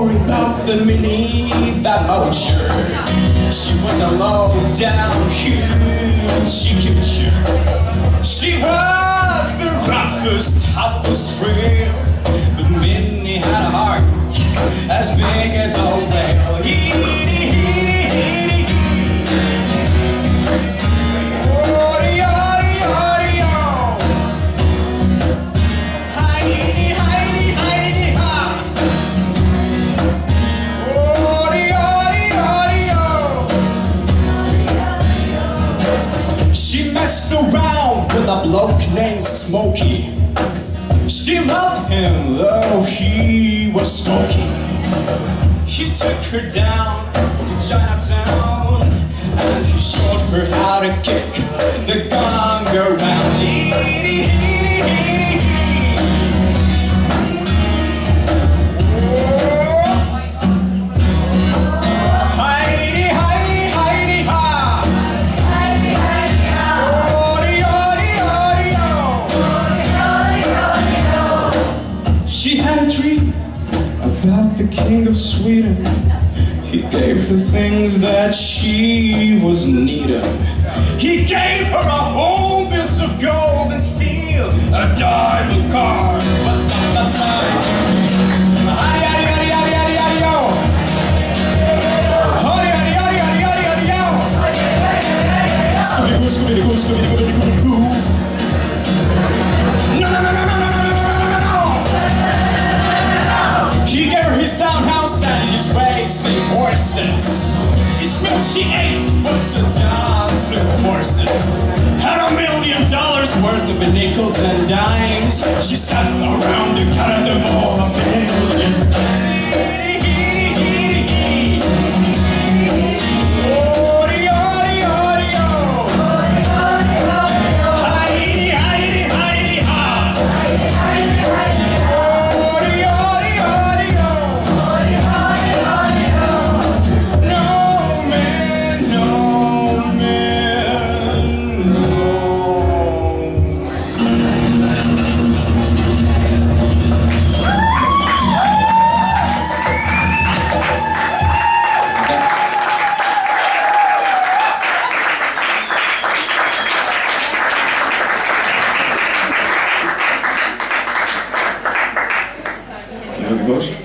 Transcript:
worry about the mini, that motor. She was a low down human chicken. She was the roughest, toughest frail, but Minnie had a heart as big as a whale. She messed around with a bloke named Smokey. She loved him though he was smoky. He took her down to Chinatown and he showed her how to kick the gong around. She had a dream about the king of Sweden. He gave her things that she was needing. He gave her a home built of gold and steel, a diamond car. He gave her his townhouse and his racing horses. Each meal she ate was a dozen horses. Had $1 million worth of nickels and dimes. She sat around and counted them all $1 million times. Vote.